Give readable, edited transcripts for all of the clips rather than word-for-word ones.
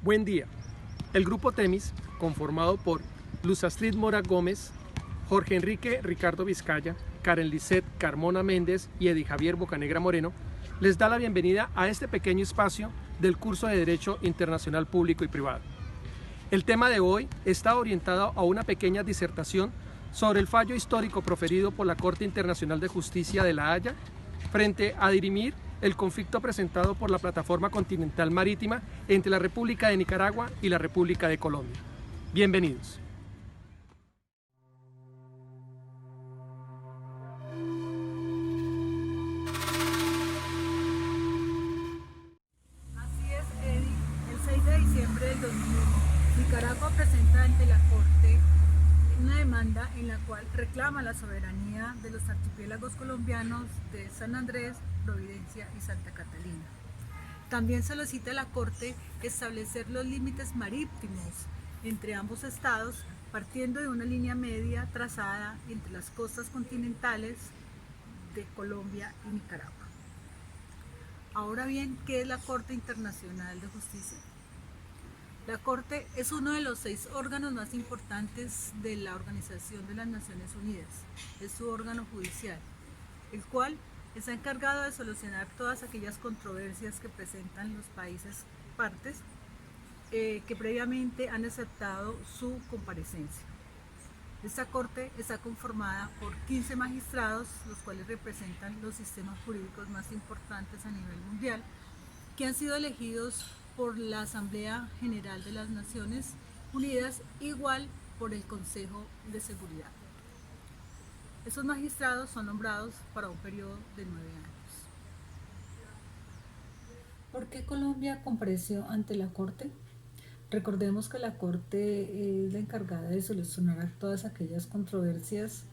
Buen día. El Grupo Temis, conformado por Luz Astrid Mora Gómez, Jorge Enrique Ricardo Vizcaya, Karen Lisset Carmona Méndez y Edi Javier Bocanegra Moreno, les da la bienvenida a este pequeño espacio del curso de Derecho Internacional Público y Privado. El tema de hoy está orientado a una pequeña disertación sobre el fallo histórico proferido por la Corte Internacional de Justicia de La Haya frente a dirimir el conflicto presentado por la Plataforma Continental Marítima entre la República de Nicaragua y la República de Colombia. Bienvenidos. Así es, Edi. El 6 de diciembre del 2001, Nicaragua presenta ante la Corte una demanda en la cual reclama la soberanía de los archipiélagos colombianos de San Andrés, Providencia y Santa Catalina. También solicita a la Corte establecer los límites marítimos entre ambos estados, partiendo de una línea media trazada entre las costas continentales de Colombia y Nicaragua. Ahora bien, ¿qué es la Corte Internacional de Justicia? La Corte es uno de los 6 órganos más importantes de la Organización de las Naciones Unidas. Es su órgano judicial, el cual está encargado de solucionar todas aquellas controversias que presentan los países partes que previamente han aceptado su comparecencia. Esta Corte está conformada por 15 magistrados, los cuales representan los sistemas jurídicos más importantes a nivel mundial, que han sido elegidos por la Asamblea General de las Naciones Unidas, igual por el Consejo de Seguridad. Esos magistrados son nombrados para un periodo de 9 años. ¿Por qué Colombia compareció ante la Corte? Recordemos que la Corte es la encargada de solucionar todas aquellas controversias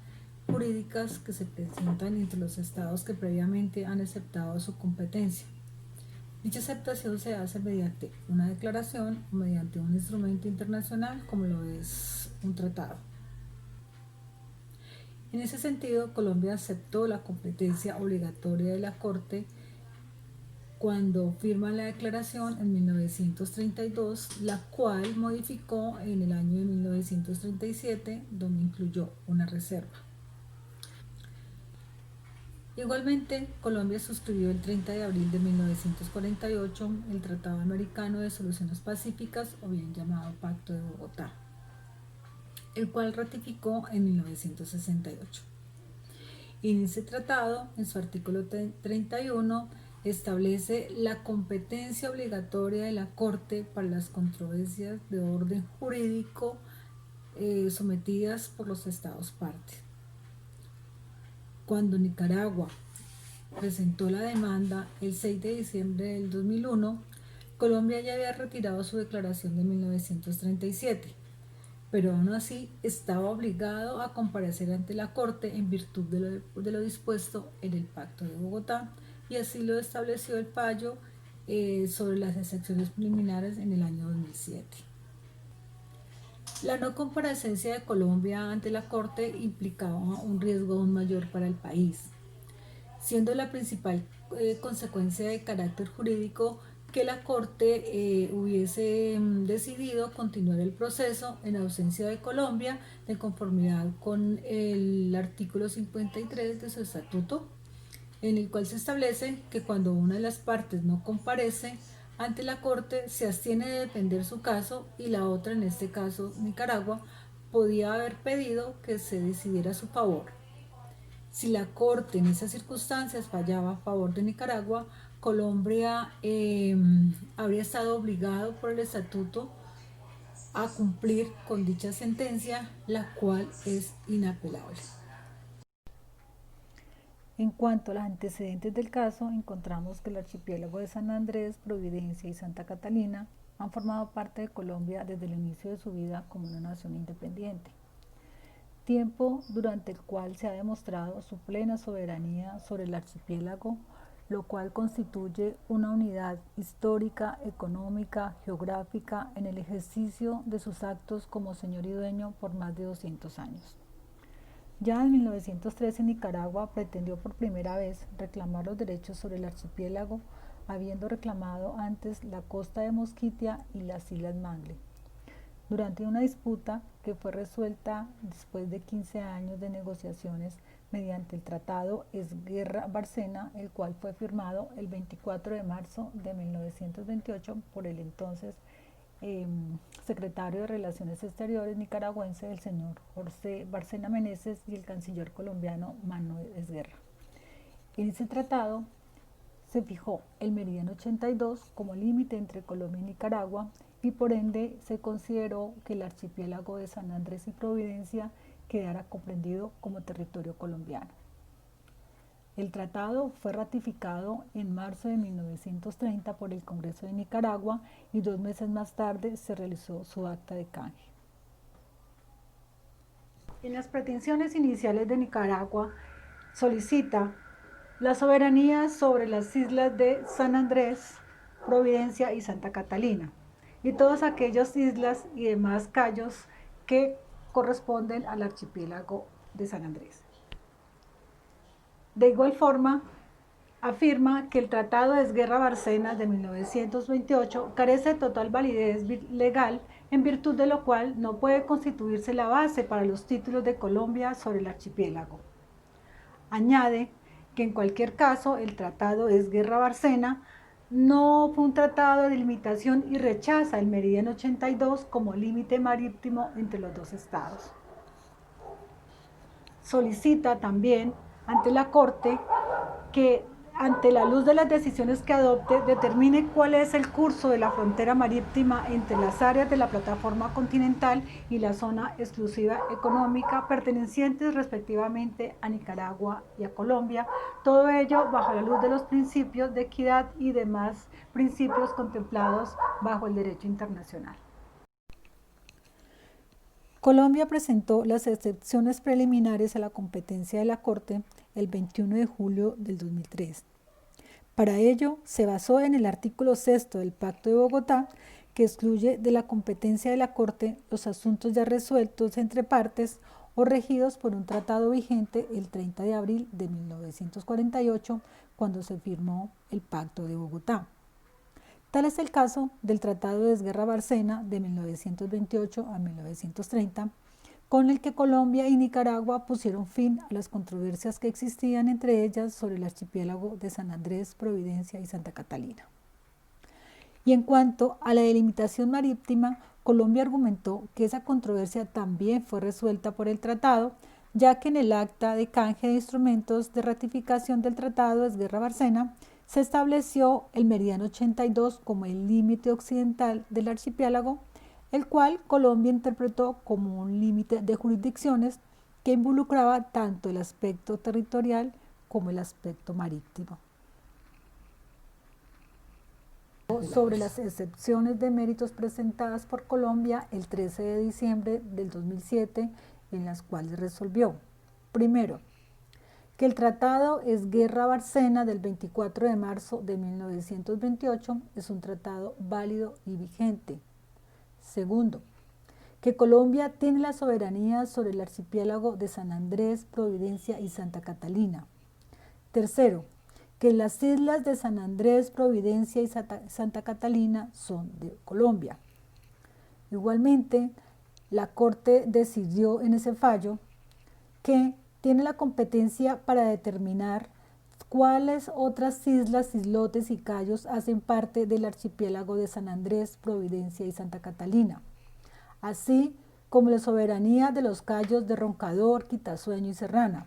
jurídicas que se presentan entre los estados que previamente han aceptado su competencia. Dicha aceptación se hace mediante una declaración o mediante un instrumento internacional como lo es un tratado. En ese sentido, Colombia aceptó la competencia obligatoria de la Corte cuando firma la declaración en 1932, la cual modificó en el año de 1937, donde incluyó una reserva. Igualmente, Colombia suscribió el 30 de abril de 1948 el Tratado Americano de Soluciones Pacíficas, o bien llamado Pacto de Bogotá, el cual ratificó en 1968. En ese tratado, en su artículo 31, establece la competencia obligatoria de la Corte para las controversias de orden jurídico sometidas por los estados partes. Cuando Nicaragua presentó la demanda el 6 de diciembre del 2001, Colombia ya había retirado su declaración de 1937, pero aún así estaba obligado a comparecer ante la Corte en virtud de lo dispuesto en el Pacto de Bogotá, y así lo estableció el fallo sobre las excepciones preliminares en el año 2007. La no comparecencia de Colombia ante la Corte implicaba un riesgo aún mayor para el país, siendo la principal consecuencia de carácter jurídico que la Corte hubiese decidido continuar el proceso en ausencia de Colombia, de conformidad con el artículo 53 de su estatuto, en el cual se establece que cuando una de las partes no comparece ante la Corte, se abstiene de defender su caso, y la otra, en este caso Nicaragua, podía haber pedido que se decidiera a su favor. Si la Corte en esas circunstancias fallaba a favor de Nicaragua, Colombia habría estado obligado por el estatuto a cumplir con dicha sentencia, la cual es inapelable. En cuanto a los antecedentes del caso, encontramos que el archipiélago de San Andrés, Providencia y Santa Catalina han formado parte de Colombia desde el inicio de su vida como una nación independiente, tiempo durante el cual se ha demostrado su plena soberanía sobre el archipiélago, lo cual constituye una unidad histórica, económica, geográfica en el ejercicio de sus actos como señor y dueño por más de 200 años. Ya en 1913 Nicaragua pretendió por primera vez reclamar los derechos sobre el archipiélago habiendo reclamado antes la costa de Mosquitia y las Islas Mangle. Durante una disputa que fue resuelta después de 15 años de negociaciones mediante el Tratado Esguerra-Bárcena, el cual fue firmado el 24 de marzo de 1928 por el entonces secretario de Relaciones Exteriores nicaragüense, el señor José Bárcena Meneses, y el canciller colombiano Manuel Esguerra. En ese tratado se fijó el meridiano 82 como límite entre Colombia y Nicaragua, y por ende se consideró que el archipiélago de San Andrés y Providencia quedara comprendido como territorio colombiano. El tratado fue ratificado en marzo de 1930 por el Congreso de Nicaragua y 2 meses más tarde se realizó su acta de canje. En las pretensiones iniciales de Nicaragua solicita la soberanía sobre las islas de San Andrés, Providencia y Santa Catalina, y todas aquellas islas y demás cayos que corresponden al archipiélago de San Andrés. De igual forma, afirma que el Tratado de Esguerra-Bárcena de 1928 carece de total validez legal, en virtud de lo cual no puede constituirse la base para los títulos de Colombia sobre el archipiélago. Añade que en cualquier caso el Tratado de Esguerra-Bárcena no fue un tratado de delimitación y rechaza el meridiano 82 como límite marítimo entre los dos estados. Solicita también ante la Corte que, ante la luz de las decisiones que adopte, determine cuál es el curso de la frontera marítima entre las áreas de la plataforma continental y la zona exclusiva económica pertenecientes respectivamente a Nicaragua y a Colombia, todo ello bajo la luz de los principios de equidad y demás principios contemplados bajo el derecho internacional. Colombia presentó las excepciones preliminares a la competencia de la Corte el 21 de julio del 2003. Para ello, se basó en el artículo 6 del Pacto de Bogotá, que excluye de la competencia de la Corte los asuntos ya resueltos entre partes o regidos por un tratado vigente el 30 de abril de 1948, cuando se firmó el Pacto de Bogotá. Tal es el caso del Tratado de Esguerra-Bárcena de 1928 a 1930, con el que Colombia y Nicaragua pusieron fin a las controversias que existían entre ellas sobre el archipiélago de San Andrés, Providencia y Santa Catalina. Y en cuanto a la delimitación marítima, Colombia argumentó que esa controversia también fue resuelta por el tratado, ya que en el acta de canje de instrumentos de ratificación del Tratado de Esguerra-Bárcena se estableció el meridiano 82 como el límite occidental del archipiélago, el cual Colombia interpretó como un límite de jurisdicciones que involucraba tanto el aspecto territorial como el aspecto marítimo. Sobre las excepciones de méritos presentadas por Colombia el 13 de diciembre del 2007, en las cuales resolvió: primero, que el Tratado Esguerra-Bárcena del 24 de marzo de 1928 es un tratado válido y vigente. Segundo, que Colombia tiene la soberanía sobre el archipiélago de San Andrés, Providencia y Santa Catalina. Tercero, que las islas de San Andrés, Providencia y Santa Catalina son de Colombia. Igualmente, la Corte decidió en ese fallo que tiene la competencia para determinar cuáles otras islas, islotes y cayos hacen parte del archipiélago de San Andrés, Providencia y Santa Catalina, así como la soberanía de los cayos de Roncador, Quitasueño y Serrana,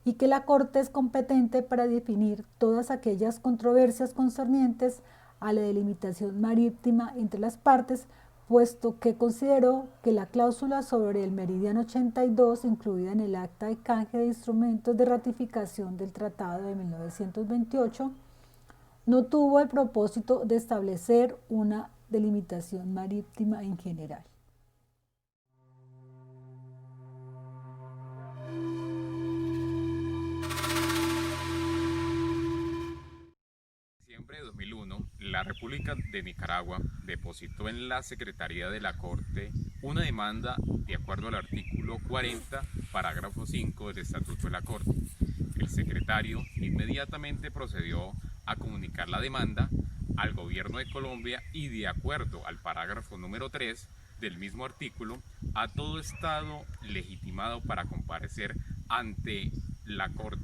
y que la Corte es competente para definir todas aquellas controversias concernientes a la delimitación marítima entre las partes, puesto que consideró que la cláusula sobre el meridiano 82, incluida en el acta de canje de instrumentos de ratificación del Tratado de 1928, no tuvo el propósito de establecer una delimitación marítima en general. En diciembre de 2001, la República de Nicaragua depositó en la Secretaría de la Corte una demanda de acuerdo al artículo 40, parágrafo 5 del Estatuto de la Corte. El secretario inmediatamente procedió a comunicar la demanda al gobierno de Colombia y, de acuerdo al parágrafo número 3 del mismo artículo, a todo Estado legitimado para comparecer ante la Corte,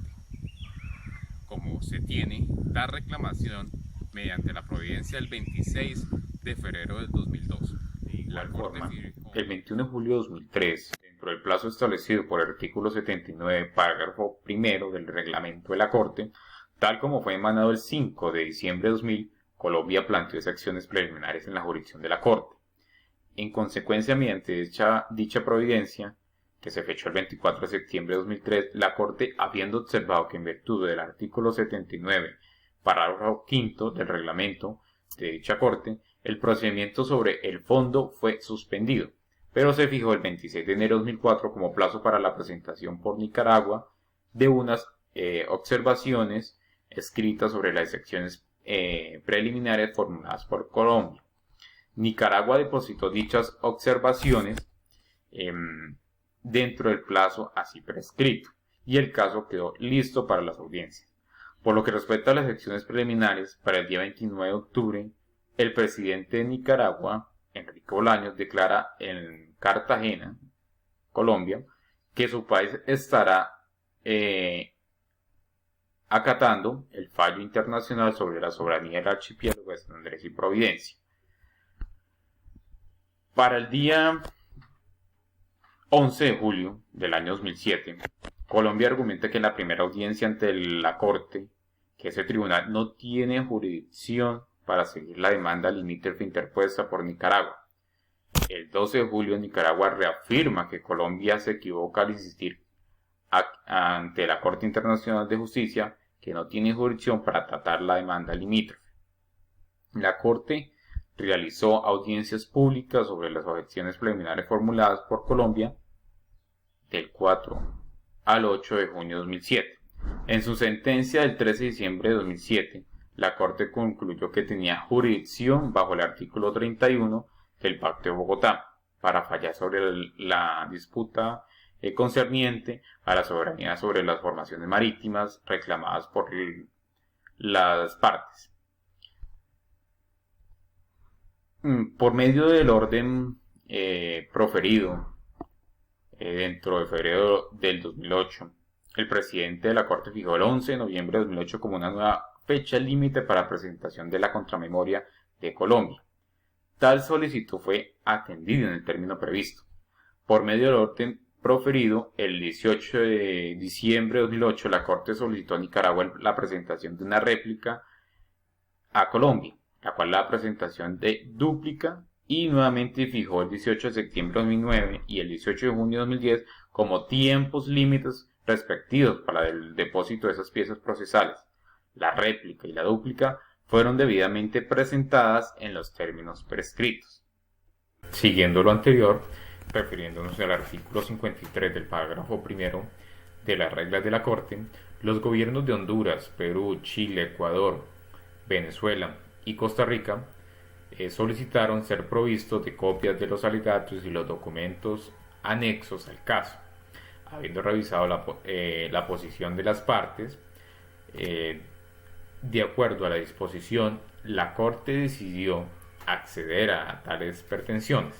como se tiene la reclamación mediante la providencia del 26 de febrero del 2002. De igual forma, el 21 de julio de 2003, dentro del plazo establecido por el artículo 79, párrafo primero del reglamento de la Corte, tal como fue emanado el 5 de diciembre de 2000, Colombia planteó esas acciones preliminares en la jurisdicción de la Corte. En consecuencia, mediante dicha providencia, que se fechó el 24 de septiembre de 2003, la Corte, habiendo observado que en virtud del artículo 79, parágrafo quinto del reglamento de dicha Corte, el procedimiento sobre el fondo fue suspendido, pero se fijó el 26 de enero de 2004 como plazo para la presentación por Nicaragua de unas observaciones escritas sobre las acciones preliminares formuladas por Colombia. Nicaragua depositó dichas observaciones dentro del plazo así prescrito y el caso quedó listo para las audiencias. Por lo que respecta a las acciones preliminares, para el día 29 de octubre, el presidente de Nicaragua, Enrique Bolaños, declara en Cartagena, Colombia, que su país estará acatando el fallo internacional sobre la soberanía del archipiélago de San Andrés y Providencia. Para el día 11 de julio del año 2007, Colombia argumenta que en la primera audiencia ante la Corte, que ese tribunal no tiene jurisdicción para seguir la demanda limítrofe interpuesta por Nicaragua. El 12 de julio, Nicaragua reafirma que Colombia se equivoca al insistir ante la Corte Internacional de Justicia que no tiene jurisdicción para tratar la demanda limítrofe. La Corte realizó audiencias públicas sobre las objeciones preliminares formuladas por Colombia del 4 al 8 de junio de 2007. En su sentencia del 13 de diciembre de 2007, la Corte concluyó que tenía jurisdicción bajo el artículo 31 del Pacto de Bogotá para fallar sobre la disputa concerniente a la soberanía sobre las formaciones marítimas reclamadas por las partes. Por medio del orden proferido dentro de febrero del 2008, el presidente de la Corte fijó el 11 de noviembre de 2008 como una nueva fecha límite para presentación de la contramemoria de Colombia. Tal solicitud fue atendida en el término previsto. Por medio del orden proferido, el 18 de diciembre de 2008, la Corte solicitó a Nicaragua la presentación de una réplica a Colombia, la cual la presentación de dúplica, y nuevamente fijó el 18 de septiembre de 2009 y el 18 de junio de 2010 como tiempos límites respectivos para el depósito de esas piezas procesales. La réplica y la dúplica fueron debidamente presentadas en los términos prescritos. Siguiendo lo anterior, refiriéndonos al artículo 53 del párrafo primero de las reglas de la Corte, los gobiernos de Honduras, Perú, Chile, Ecuador, Venezuela y Costa Rica solicitaron ser provistos de copias de los alegatos y los documentos anexos al caso. Habiendo revisado la posición de las partes, de acuerdo a la disposición, la Corte decidió acceder a tales pretensiones.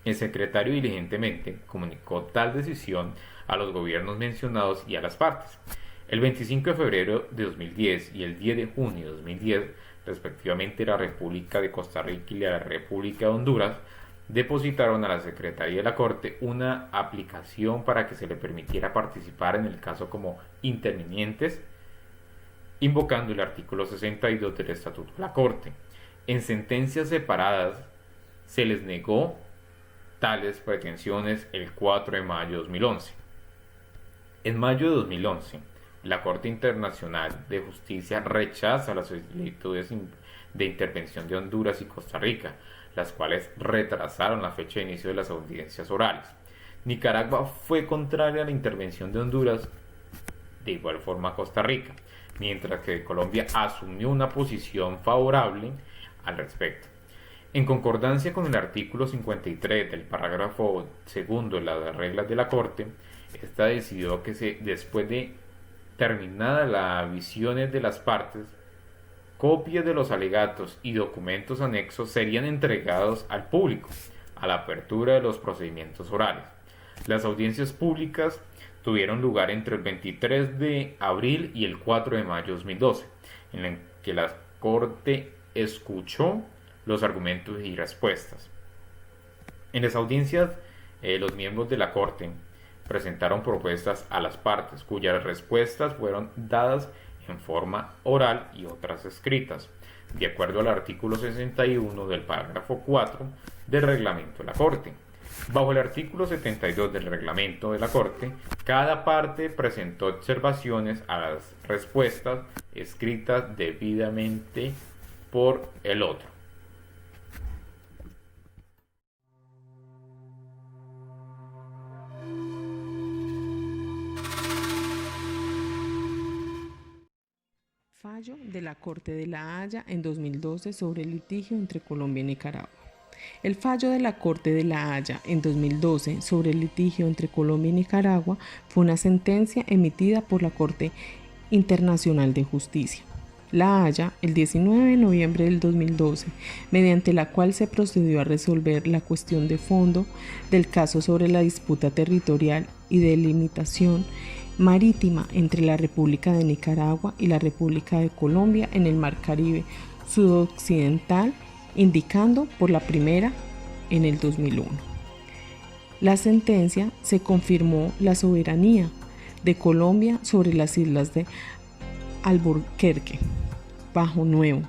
El secretario diligentemente comunicó tal decisión a los gobiernos mencionados y a las partes. El 25 de febrero de 2010 y el 10 de junio de 2010, respectivamente, la República de Costa Rica y la República de Honduras depositaron a la Secretaría de la Corte una aplicación para que se le permitiera participar en el caso como intervinientes, invocando el artículo 62 del Estatuto de la Corte. En sentencias separadas se les negó tales pretensiones el 4 de mayo de 2011. En mayo de 2011, la Corte Internacional de Justicia rechaza las solicitudes de intervención de Honduras y Costa Rica, las cuales retrasaron la fecha de inicio de las audiencias orales. Nicaragua fue contraria a la intervención de Honduras, de igual forma Costa Rica, mientras que Colombia asumió una posición favorable al respecto. En concordancia con el artículo 53 del parágrafo segundo de las reglas de la Corte, esta decidió que después de terminada las visiones de las partes, copias de los alegatos y documentos anexos serían entregados al público a la apertura de los procedimientos orales. Las audiencias públicas tuvieron lugar entre el 23 de abril y el 4 de mayo de 2012, en el que la Corte escuchó los argumentos y respuestas. En las audiencias, los miembros de la Corte presentaron propuestas a las partes, cuyas respuestas fueron dadas en forma oral y otras escritas, de acuerdo al artículo 61 del párrafo 4 del reglamento de la Corte. Bajo el artículo 72 del reglamento de la Corte, cada parte presentó observaciones a las respuestas escritas debidamente por el otro. Fallo de la Corte de La Haya en 2012 sobre el litigio entre Colombia y Nicaragua. El fallo de la Corte de La Haya en 2012 sobre el litigio entre Colombia y Nicaragua fue una sentencia emitida por la Corte Internacional de Justicia, La Haya, el 19 de noviembre del 2012, mediante la cual se procedió a resolver la cuestión de fondo del caso sobre la disputa territorial y delimitación marítima entre la República de Nicaragua y la República de Colombia en el Mar Caribe sudoccidental, indicando por la primera en el 2001. La sentencia se confirmó la soberanía de Colombia sobre las islas de Alburquerque, Bajo Nuevo,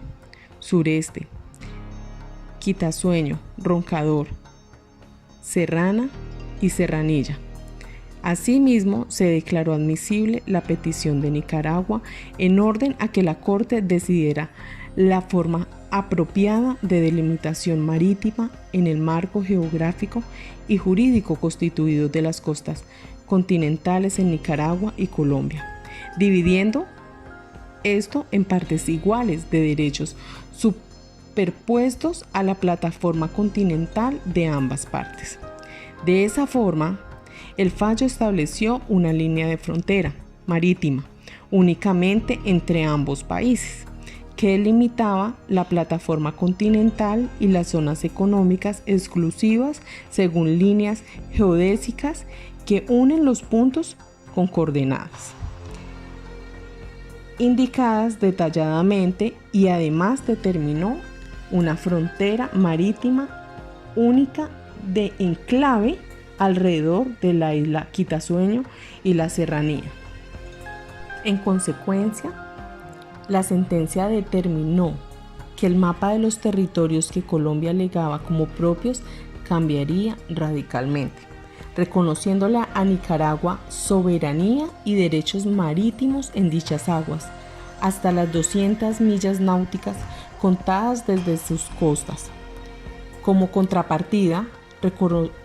Sureste, Quitasueño, Roncador, Serrana y Serranilla. Asimismo, se declaró admisible la petición de Nicaragua en orden a que la Corte decidiera la forma apropiada de delimitación marítima en el marco geográfico y jurídico constituido de las costas continentales en Nicaragua y Colombia, dividiendo esto en partes iguales de derechos superpuestos a la plataforma continental de ambas partes. De esa forma, el fallo estableció una línea de frontera marítima únicamente entre ambos países, que limitaba la plataforma continental y las zonas económicas exclusivas según líneas geodésicas que unen los puntos con coordenadas indicadas detalladamente, y además determinó una frontera marítima única de enclave alrededor de la isla Quitasueño y la Serranía. En consecuencia, la sentencia determinó que el mapa de los territorios que Colombia alegaba como propios cambiaría radicalmente, reconociéndole a Nicaragua soberanía y derechos marítimos en dichas aguas, hasta las 200 millas náuticas contadas desde sus costas. Como contrapartida,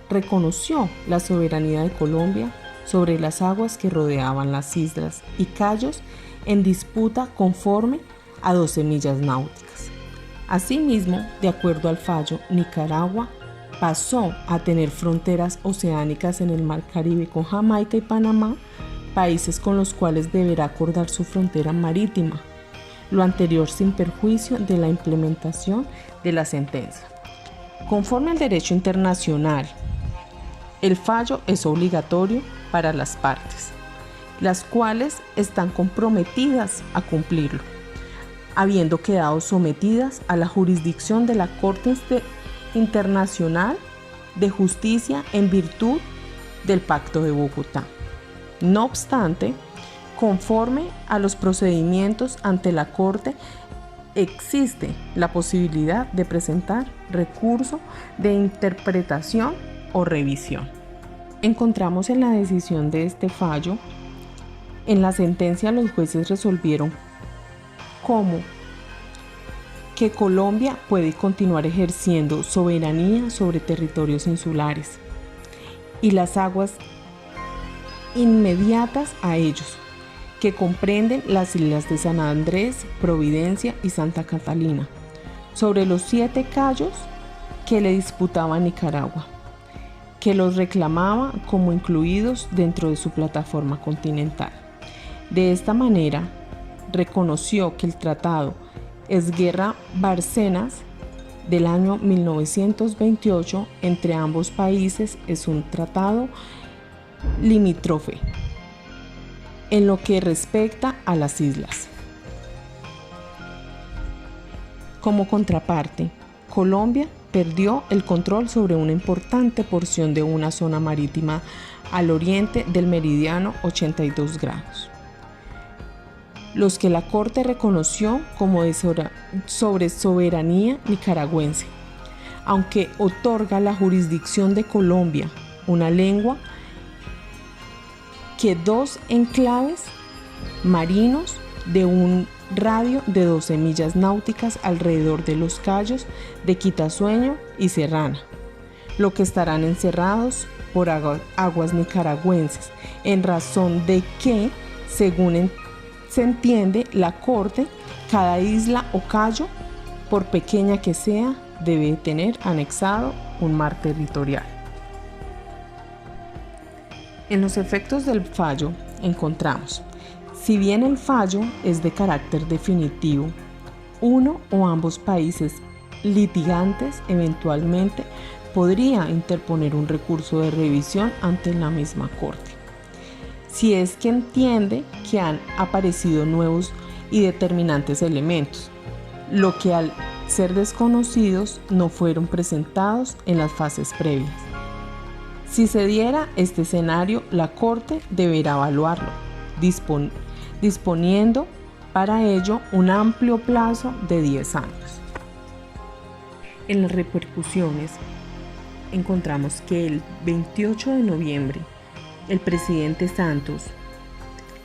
reconoció la soberanía de Colombia sobre las aguas que rodeaban las islas y cayos en disputa conforme a 12 millas náuticas. Asimismo, de acuerdo al fallo, Nicaragua pasó a tener fronteras oceánicas en el Mar Caribe con Jamaica y Panamá, países con los cuales deberá acordar su frontera marítima, lo anterior sin perjuicio de la implementación de la sentencia. Conforme al derecho internacional, el fallo es obligatorio para las partes, las cuales están comprometidas a cumplirlo, habiendo quedado sometidas a la jurisdicción de la Corte Internacional de Justicia en virtud del Pacto de Bogotá. No obstante, conforme a los procedimientos ante la Corte, existe la posibilidad de presentar recurso de interpretación o revisión. Encontramos en la decisión de este fallo, en la sentencia los jueces resolvieron cómo que Colombia puede continuar ejerciendo soberanía sobre territorios insulares y las aguas inmediatas a ellos, que comprenden las islas de San Andrés, Providencia y Santa Catalina, sobre los 7 cayos que le disputaba Nicaragua, que los reclamaba como incluidos dentro de su plataforma continental. De esta manera, reconoció que el tratado Esguerra Bárcenas del año 1928 entre ambos países es un tratado limítrofe en lo que respecta a las islas. Como contraparte, Colombia perdió el control sobre una importante porción de una zona marítima al oriente del meridiano 82 grados, los que la Corte reconoció como de sobre soberanía nicaragüense, aunque otorga la jurisdicción de Colombia, una lengua que dos enclaves marinos de un radio de 12 millas náuticas alrededor de los cayos de Quitasueño y Serrana, lo que estarán encerrados por aguas nicaragüenses, en razón de que, según se entiende la Corte, cada isla o cayo, por pequeña que sea, debe tener anexado un mar territorial. En los efectos del fallo encontramos: si bien el fallo es de carácter definitivo, uno o ambos países litigantes eventualmente podría interponer un recurso de revisión ante la misma Corte, si es que entiende que han aparecido nuevos y determinantes elementos, lo que al ser desconocidos no fueron presentados en las fases previas. Si se diera este escenario, la Corte deberá evaluarlo, disponiendo para ello un amplio plazo de 10 años. En las repercusiones, encontramos que el 28 de noviembre, el presidente Santos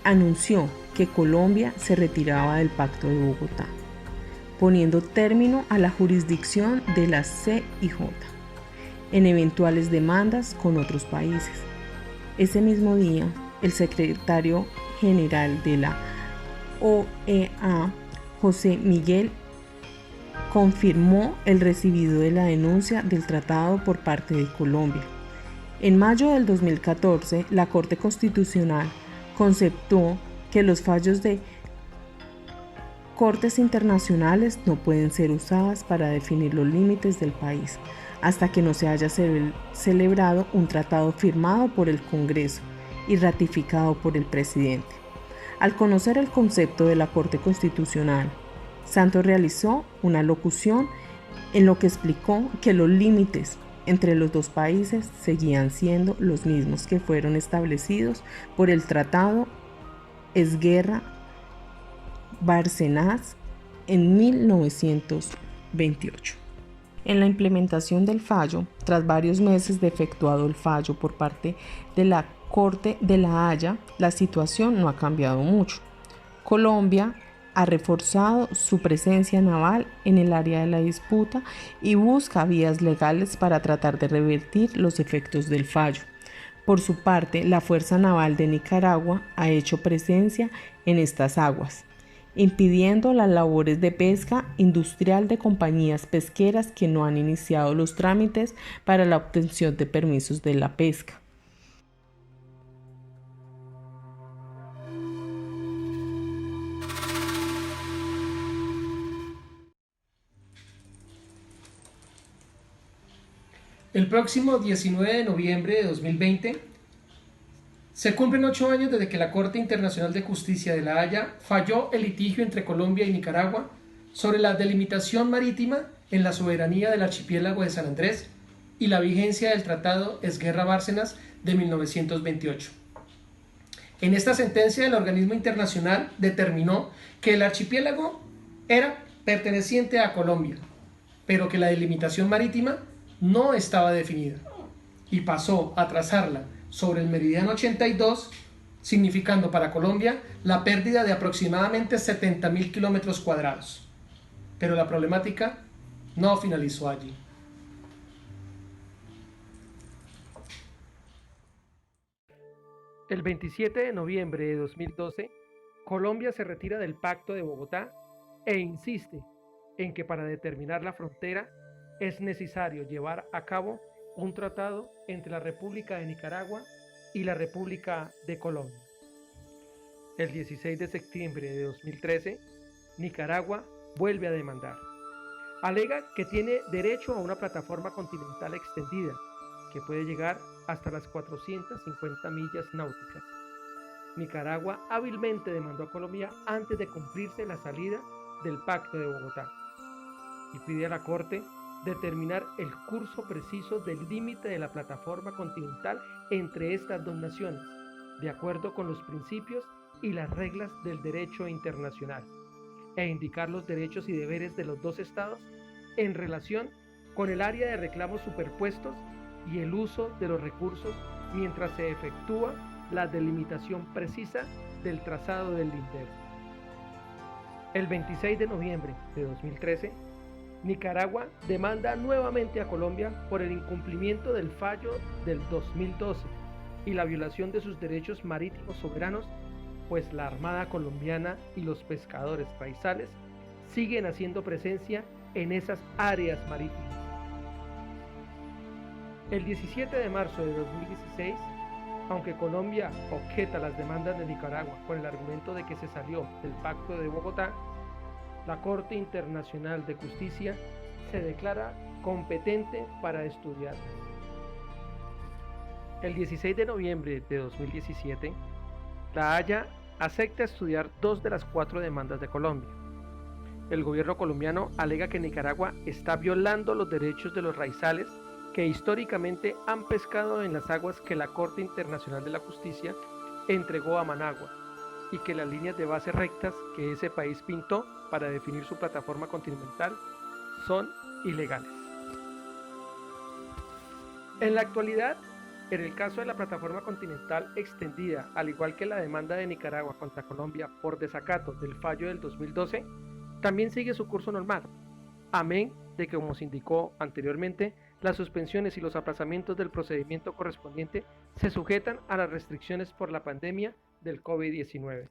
anunció que Colombia se retiraba del Pacto de Bogotá, poniendo término a la jurisdicción de la CIJ en eventuales demandas con otros países. Ese mismo día, el secretario general de la OEA, José Miguel, confirmó el recibido de la denuncia del tratado por parte de Colombia. En mayo del 2014, la Corte Constitucional conceptuó que los fallos de cortes internacionales no pueden ser usadas para definir los límites del país hasta que no se haya celebrado un tratado firmado por el Congreso y ratificado por el presidente. Al conocer el concepto de la Corte Constitucional, Santos realizó una locución en lo que explicó que los límites entre los dos países seguían siendo los mismos que fueron establecidos por el Tratado Esguerra Bárcenas en 1928. En la implementación del fallo, tras varios meses de efectuado el fallo por parte de la Corte de La Haya, la situación no ha cambiado mucho. Colombia ha reforzado su presencia naval en el área de la disputa y busca vías legales para tratar de revertir los efectos del fallo. Por su parte, la Fuerza Naval de Nicaragua ha hecho presencia en estas aguas, impidiendo las labores de pesca industrial de compañías pesqueras que no han iniciado los trámites para la obtención de permisos de la pesca. El próximo 19 de noviembre de 2020 se cumplen 8 años desde que la Corte Internacional de Justicia de La Haya falló el litigio entre Colombia y Nicaragua sobre la delimitación marítima en la soberanía del archipiélago de San Andrés y la vigencia del Tratado Esguerra Bárcenas de 1928. En esta sentencia, el organismo internacional determinó que el archipiélago era perteneciente a Colombia, pero que la delimitación marítima no estaba definida y pasó a trazarla sobre el meridiano 82, significando para Colombia la pérdida de aproximadamente 70.000 kilómetros cuadrados. Pero la problemática no finalizó allí. El 27 de noviembre de 2012, Colombia se retira del Pacto de Bogotá e insiste en que para determinar la frontera es necesario llevar a cabo un tratado entre la República de Nicaragua y la República de Colombia. El 16 de septiembre de 2013, Nicaragua vuelve a demandar. Alega que tiene derecho a una plataforma continental extendida, que puede llegar hasta las 450 millas náuticas. Nicaragua hábilmente demandó a Colombia antes de cumplirse la salida del Pacto de Bogotá y pide a la Corte determinar el curso preciso del límite de la plataforma continental entre estas dos naciones, de acuerdo con los principios y las reglas del derecho internacional, e indicar los derechos y deberes de los dos estados en relación con el área de reclamos superpuestos y el uso de los recursos mientras se efectúa la delimitación precisa del trazado del lindero. El 26 de noviembre de 2013, Nicaragua demanda nuevamente a Colombia por el incumplimiento del fallo del 2012 y la violación de sus derechos marítimos soberanos, pues la Armada colombiana y los pescadores raizales siguen haciendo presencia en esas áreas marítimas. El 17 de marzo de 2016, aunque Colombia objeta las demandas de Nicaragua con el argumento de que se salió del Pacto de Bogotá, la Corte Internacional de Justicia se declara competente para estudiarlas. El 16 de noviembre de 2017, La Haya acepta estudiar 2 de las 4 demandas de Colombia. El gobierno colombiano alega que Nicaragua está violando los derechos de los raizales que históricamente han pescado en las aguas que la Corte Internacional de la Justicia entregó a Managua, y que las líneas de base rectas que ese país pintó para definir su plataforma continental son ilegales. En la actualidad, en el caso de la plataforma continental extendida, al igual que la demanda de Nicaragua contra Colombia por desacato del fallo del 2012, también sigue su curso normal, amén de que, como se indicó anteriormente, las suspensiones y los aplazamientos del procedimiento correspondiente se sujetan a las restricciones por la pandemia del COVID-19.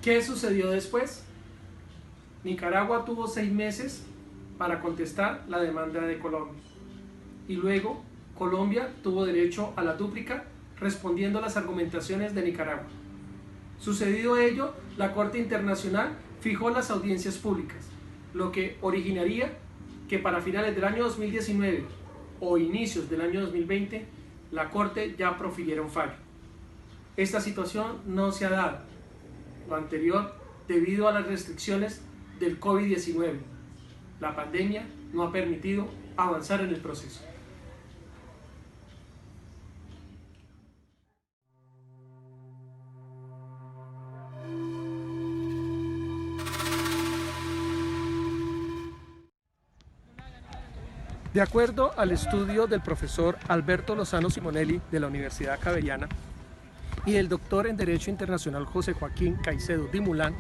¿Qué sucedió después? Nicaragua tuvo 6 meses para contestar la demanda de Colombia, y luego Colombia tuvo derecho a la dúplica respondiendo a las argumentaciones de Nicaragua. Sucedido ello, la Corte Internacional fijó las audiencias públicas, lo que originaría que para finales del año 2019 o inicios del año 2020 la Corte ya profiriera un fallo. Esta situación no se ha dado, lo anterior debido a las restricciones del COVID-19. La pandemia no ha permitido avanzar en el proceso. De acuerdo al estudio del profesor Alberto Lozano Simonelli de la Universidad Javeriana y el doctor en Derecho Internacional José Joaquín Caicedo Dimulán,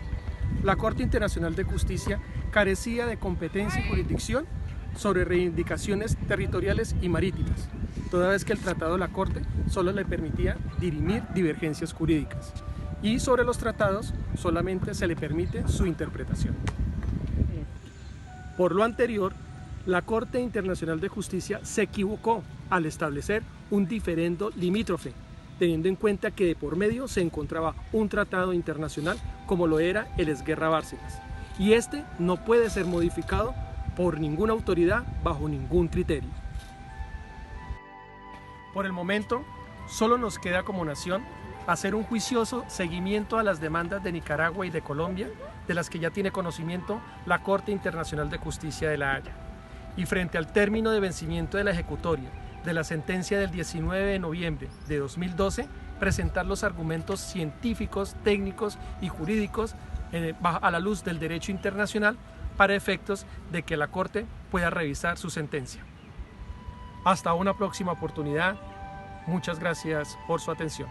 la Corte Internacional de Justicia carecía de competencia y jurisdicción sobre reivindicaciones territoriales y marítimas, toda vez que el tratado de la Corte solo le permitía dirimir divergencias jurídicas, y sobre los tratados solamente se le permite su interpretación. Por lo anterior, la Corte Internacional de Justicia se equivocó al establecer un diferendo limítrofe, teniendo en cuenta que de por medio se encontraba un tratado internacional como lo era el Esguerra Bárcenas, y este no puede ser modificado por ninguna autoridad bajo ningún criterio. Por el momento, solo nos queda como nación hacer un juicioso seguimiento a las demandas de Nicaragua y de Colombia, de las que ya tiene conocimiento la Corte Internacional de Justicia de La Haya. Y frente al término de vencimiento de la ejecutoria de la sentencia del 19 de noviembre de 2012, presentar los argumentos científicos, técnicos y jurídicos a la luz del derecho internacional para efectos de que la Corte pueda revisar su sentencia. Hasta una próxima oportunidad. Muchas gracias por su atención.